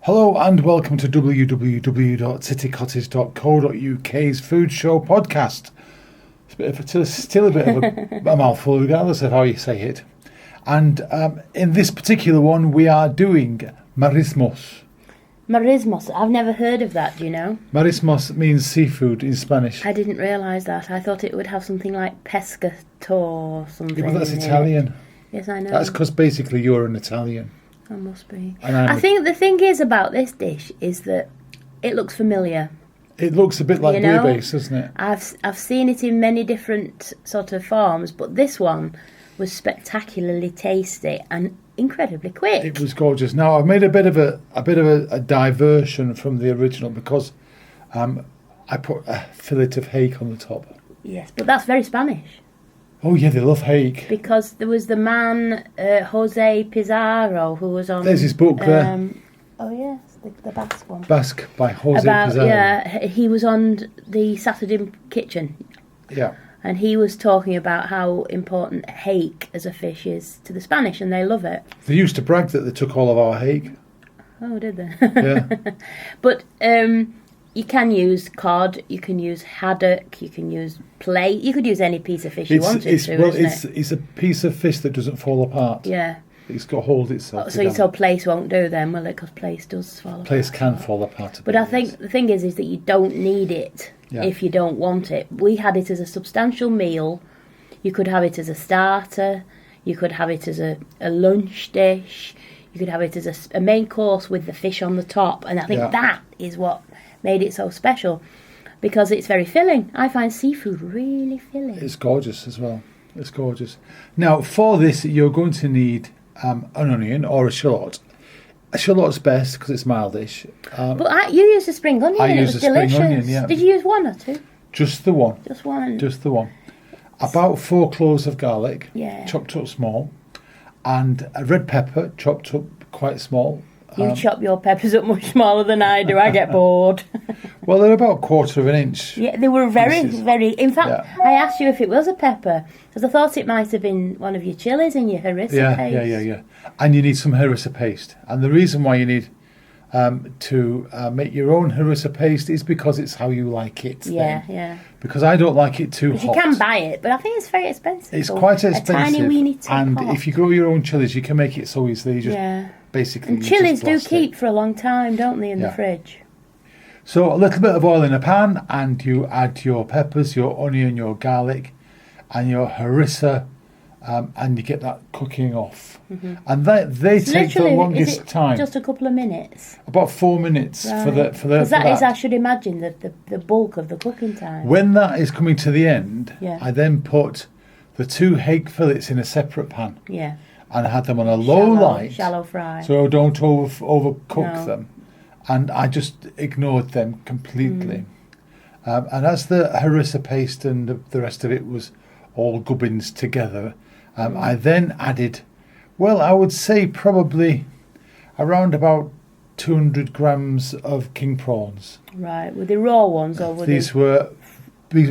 Hello and welcome to www.citycottage.co.uk's Food Show podcast. It's still a bit of a mouthful, regardless of how you say it. And in this particular one, we are doing Marismos. Marismos, I've never heard of that, do you know? Marismos means seafood in Spanish. I didn't realise that. I thought it would have something like pescator or something. Yeah, but that's Italian. Yes, I know. That's because basically you're an Italian. I must be. I think the thing is about this dish is that it looks familiar. It looks a bit like bouillabaisse, doesn't it? I've seen it in many different sort of forms, but this one was spectacularly tasty and incredibly quick. It was gorgeous. Now I've made a bit of a diversion from the original because I put a fillet of hake on the top. Yes, but that's very Spanish. Oh yeah, they love hake. Because there was the man Jose Pizarro who was on. There's his book there. Oh yes, the Basque one. Basque by Jose Pizarro. Yeah, he was on the Saturday Kitchen. Yeah. And he was talking about how important hake as a fish is to the Spanish, and they love it. They used to brag that they took all of our hake. Oh, did they? Yeah. But you can use cod, you can use haddock, you can use plate, you could use any piece of fish you wanted to, isn't it? It's a piece of fish that doesn't fall apart. Yeah. It's got to hold itself together. So plaice won't do then, will it? Because plaice does fall apart. Plaice can fall apart. But I think the thing is that you don't need it if you don't want it. We had it as a substantial meal. You could have it as a starter. You could have it as a lunch dish. You could have it as a main course with the fish on the top. And I think that is what made it so special, because it's very filling. I find seafood really filling. It's gorgeous as well. It's gorgeous. Now, for this, you're going to need an onion or a shallot. A shallot's best because it's mildish. But you used a spring onion. I used a delicious. Spring onion. Yeah. Did you use one or two? Just the one. Just one. Just the one. About 4 cloves of garlic, chopped up small, and a red pepper, chopped up quite small. You chop your peppers up much smaller than I do. I get bored. Well, they're about 1/4 of an inch. Yeah, they were very. In fact, I asked you if it was a pepper because I thought it might have been one of your chillies in your harissa paste. Yeah. And you need some harissa paste. And the reason why you need to make your own harissa paste is because it's how you like it. Yeah. Because I don't like it too hot. You can buy it, but I think it's very expensive. It's quite expensive. A tiny weeny and pot. if you grow your own chillies, you can make it so easily. You just basically. And chillies do keep for a long time, don't they, in the fridge? So a little bit of oil in a pan, and you add your peppers, your onion, your garlic, and your harissa, and you get that cooking off. Mm-hmm. And they take the longest time. Just a couple of minutes. About 4 minutes for the. Because that is, I should imagine, the bulk of the cooking time. When that is coming to the end, I then put the 2 hake fillets in a separate pan. Yeah. And I had them on a low light. Shallow fry. So don't overcook them. And I just ignored them completely. And as the harissa paste and the rest of it was all gubbins together, I then added, I would say probably around about 200 grams of king prawns. Right. Were they raw ones or were these were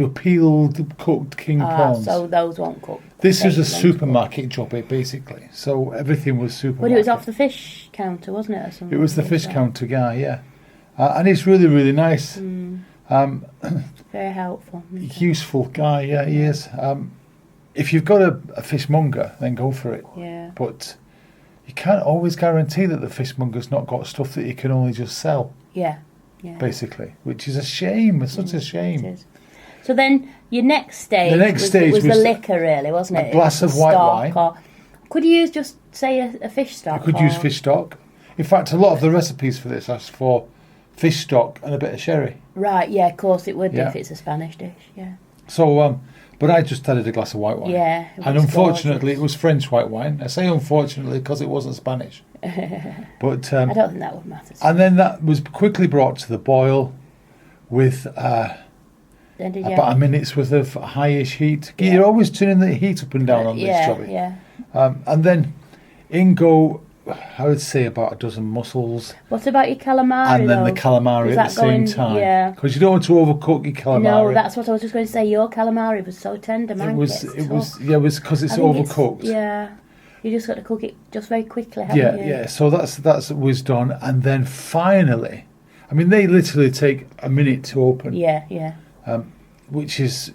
peeled, cooked king prawns. So those won't cook. This was a supermarket job, basically. So everything was supermarket. But it was off the fish counter, wasn't it? Or something? It was the fish counter guy, yeah. And he's really, really nice. Very helpful. Useful guy, yeah, he is. If you've got a fishmonger, then go for it. Yeah. But you can't always guarantee that the fishmonger's not got stuff that you can only just sell. Yeah. Basically, which is a shame. It's such a shame. It is. So then your next stage was the liquor, really, wasn't it? A glass of white wine. Could you use just, say, a fish stock? I could use fish stock. In fact, a lot of the recipes for this ask for fish stock and a bit of sherry. Right, yeah, of course it would if it's a Spanish dish, yeah. So, but I just added a glass of white wine. Yeah. And unfortunately, it was French white wine. I say unfortunately because it wasn't Spanish. But I don't think that would matter. And then that was quickly brought to the boil with about a minute's worth of high-ish heat. Yeah. You're always turning the heat up and down on this job. Yeah. And then in go, I would say about a dozen mussels. What about your calamari? And then the calamari at the same time. Yeah. Because you don't want to overcook your calamari. No, that's what I was just going to say. Your calamari was so tender, man. It was because it's overcooked. You just got to cook it just very quickly, haven't you? Yeah. So that was done, and then finally, I mean, they literally take a minute to open. Yeah. Which is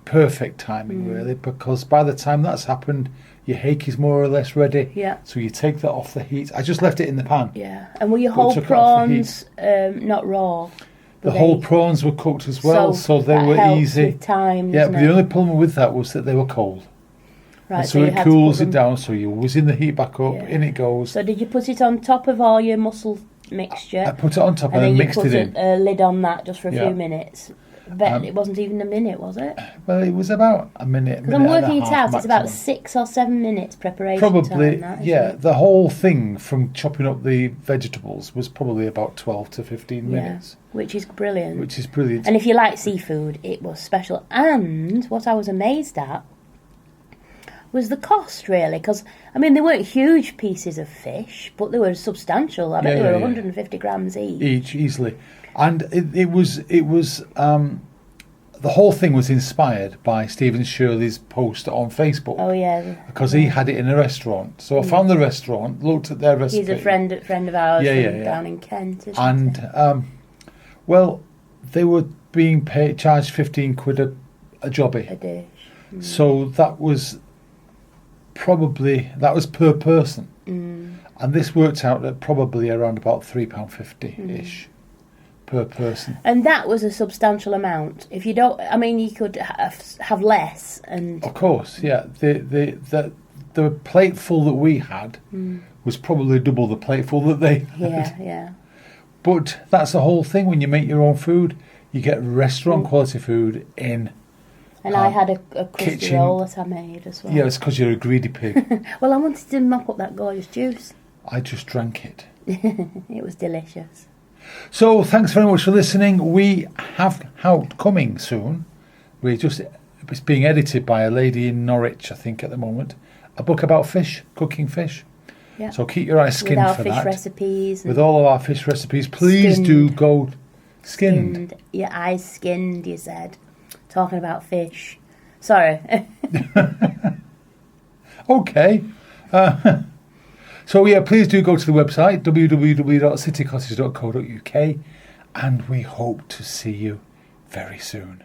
perfect timing, really, because by the time that's happened, your hake is more or less ready. Yeah. So you take that off the heat. I just left it in the pan. Yeah. And were your whole prawns not raw? The whole prawns were cooked as well, so they were easy. With time, yeah, but the only problem with that was that they were cold. Right, and so it cools it down, so you whiz in the heat back up, in it goes. So did you put it on top of all your mussel mixture? I put it on top and then mixed it in. And then you put a lid on that just for a few minutes. Bet it wasn't even a minute, was it? Well, it was about a minute. Because I'm working it out, maximum. it's about 6 or 7 minutes preparation probably, time. It? The whole thing from chopping up the vegetables was probably about 12 to 15 minutes. Which is brilliant. And if you like seafood, it was special. And what I was amazed at was the cost, really, because I mean they weren't huge pieces of fish, but they were substantial. I bet they were 150 grams each. Easily, and it was the whole thing was inspired by Stephen Shirley's post on Facebook. Oh yeah, because he had it in a restaurant. So I found the restaurant, looked at their recipe. He's a friend of ours down in Kent, isn't he? Well, they were being charged 15 quid a jobby. A dish. So that was per person, and this worked out at probably around about £3.50 ish per person. And that was a substantial amount. If you don't, I mean, you could have less. And of course, the plateful that we had was probably double the plateful that they had. Yeah. But that's the whole thing. When you make your own food, you get restaurant quality food in. And I had a crusty kitchen. roll that I made as well. Yeah, it's because you're a greedy pig. Well, I wanted to mop up that gorgeous juice. I just drank it. It was delicious. So, thanks very much for listening. We have out coming soon. It's being edited by a lady in Norwich, I think, at the moment. A book about fish, cooking fish. Yeah. So keep your eyes skinned for that. With our fish recipes. With all of our fish recipes, please do go skinned. Your eyes skinned, you said. Talking about fish. Sorry. Okay. So please do go to the website www.citycottage.co.uk, and we hope to see you very soon.